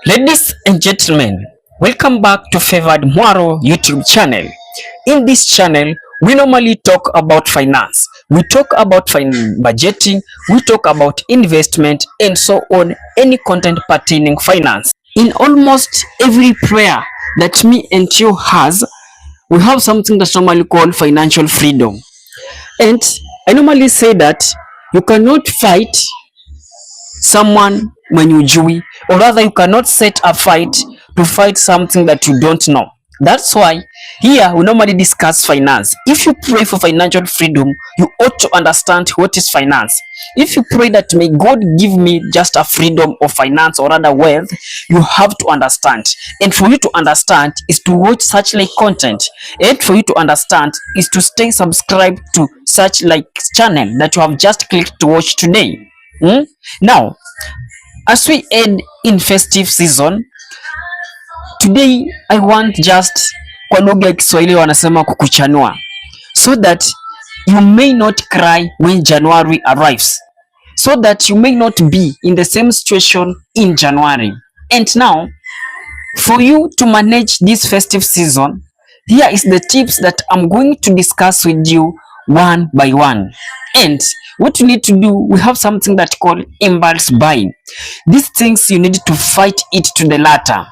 Ladies and gentlemen, welcome back to Favored Mwaro YouTube channel. In this channel, we normally talk about finance. We talk about budgeting, we talk about investment, and so on, any content pertaining finance. In almost every prayer that me and you has, we have something that's normally called financial freedom. And I normally say that you cannot fight someone when you jui, or rather you cannot set a fight to fight something that you don't know. That's why here we normally discuss finance. If you pray for financial freedom, you ought to understand what is finance. If you pray that may God give me just a freedom of finance or rather wealth, you have to understand. And for you to understand is to watch such like content. And for you to understand is to stay subscribed to such like channel that you have just clicked to watch today. Now, as we end in festive season, today I want just kwa lugha ya Kiswahili wanasema kukuchanua, so that you may not cry when January arrives, so that you may not be in the same situation in January. And now, for you to manage this festive season, here is the tips that I'm going to discuss with you one by one. And what you need to do, we have something that called impulse buying. These things you need to fight it to the latter.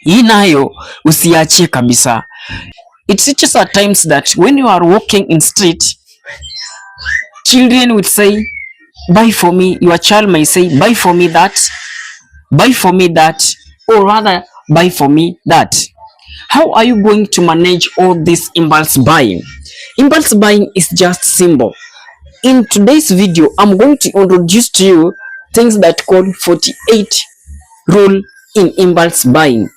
Hii nayo usiachie kabisa. It teaches at times that when you are walking in street, children would say, buy for me. Your child may say, buy for me that, buy for me that, or rather, buy for me that. How are you going to manage all this impulse buying? Impulse buying is just simple. In today's video, I'm going to introduce to you things that called 48 rule in impulse buying.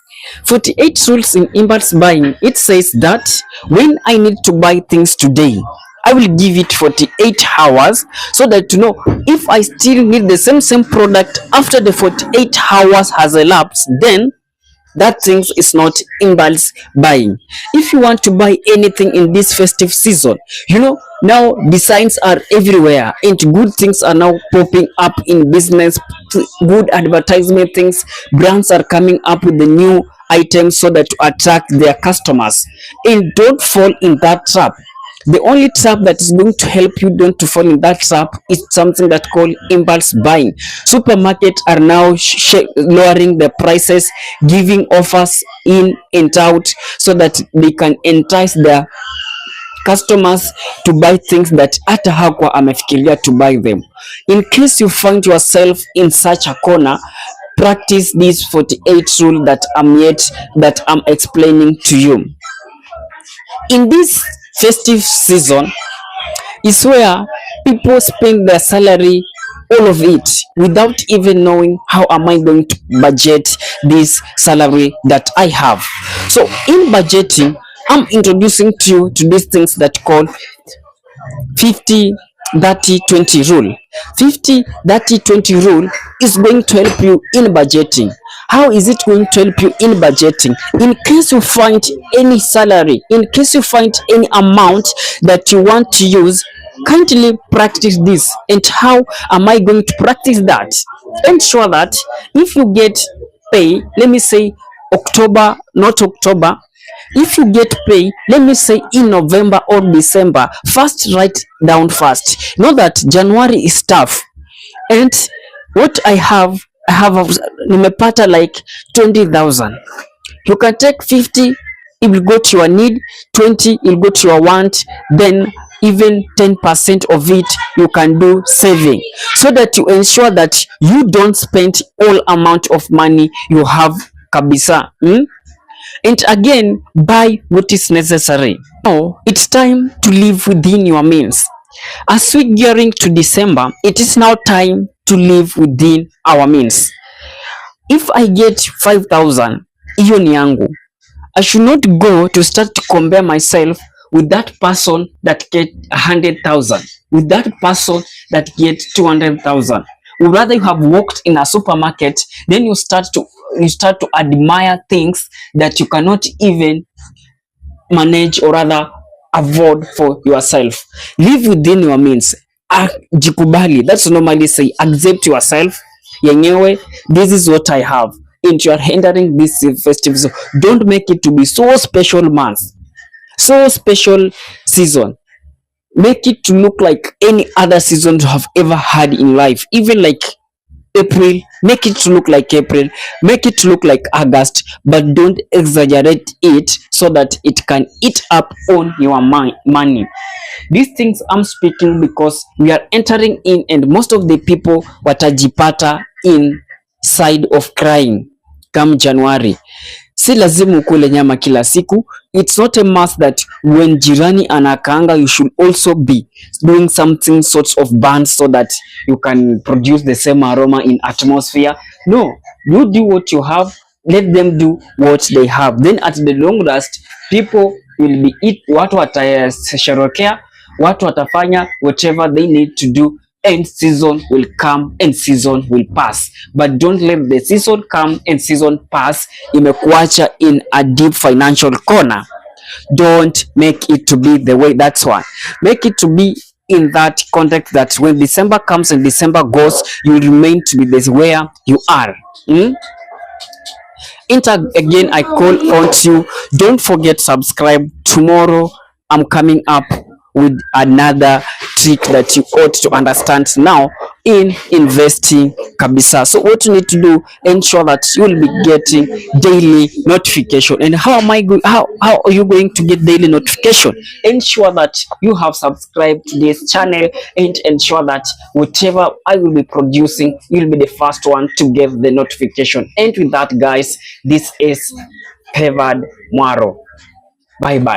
48 rules in impulse buying. It says that when I need to buy things today, I will give it 48 hours so that to know if I still need the same product after the 48 hours has elapsed, then that things is not impulse buying. If you want to buy anything in this festive season, you know, now designs are everywhere and good things are now popping up in business. Good advertisement things, brands are coming up with the new items so that to attract their customers. And don't fall in that trap. The only trap that is going to help you don't to fall in that trap is something that called impulse buying. Supermarkets are now lowering the prices, giving offers in and out so that they can entice their customers to buy things that hata hakuwa amefikiria to buy them. In case you find yourself in such a corner, practice this 48 rule that I'm explaining to you. In this festive season is where people spend their salary, all of it, without even knowing how am I going to budget this salary that I have. So in budgeting, I'm introducing to you to these things that call 50-30-20 rule. 50-30-20 rule is going to help you in budgeting. How is it going to help you in budgeting? In case you find any salary, in case you find any amount that you want to use, kindly practice this. And how am I going to practice that? Ensure that if you get pay, let me say October, not October, if you get pay, let me say in November or December, first write down first. Know that January is tough. And what I have nimepata like 20,000. You can take 50, it will go to your need, 20 it will go to your want, then even 10% of it you can do saving, so that you ensure that you don't spend all amount of money you have kabisa. And again, buy what is necessary. Now it's time to live within your means. As we gearing to December, it is now time to live within our means. If I get 5,000, hiyo ni yangu. I should not go to start to compare myself with that person that get 100,000, with that person that get 200,000. Or rather, you have worked in a supermarket, then you start to admire things that you cannot even manage or rather afford for yourself. Live within your means. Jikubali. That's normally say accept yourself. Yenyewe, this is what I have. and you are entering this festive season, don't make it to be so special month, so special season. Make it to look like any other season you have ever had in life, even like April. Make it to look like April, make it to look like August, but don't exaggerate it so that it can eat up on your money. These things I'm speaking because we are entering in, and most of the people watajipata in side of crying come January. Si lazima ukule nyama kila siku. It's not a must that when jirani anakaanga you should also be doing something sorts of burns so that you can produce the same aroma in atmosphere. No, you do what you have, let them do what they have. Then at the long last, people will be eat, watu watasherehekea, watu watafanya whatever they need to do, and season will come and season will pass. But don't let the season come and season pass imekuacha in a deep financial corner. Don't make it to be the way. That's why make it to be in that context that when December comes and December goes, you remain to be this where you are. Again, I call on you, don't forget subscribe. Tomorrow I'm coming up with another trick that you ought to understand now in investing kabisa. So what you need to do, ensure that you will be getting daily notification. And how am I going, how are you going to get daily notification? Ensure that you have subscribed to this channel and ensure that whatever I will be producing, you'll be the first one to get the notification. And with that, guys, this is boazmwaro. Bye bye.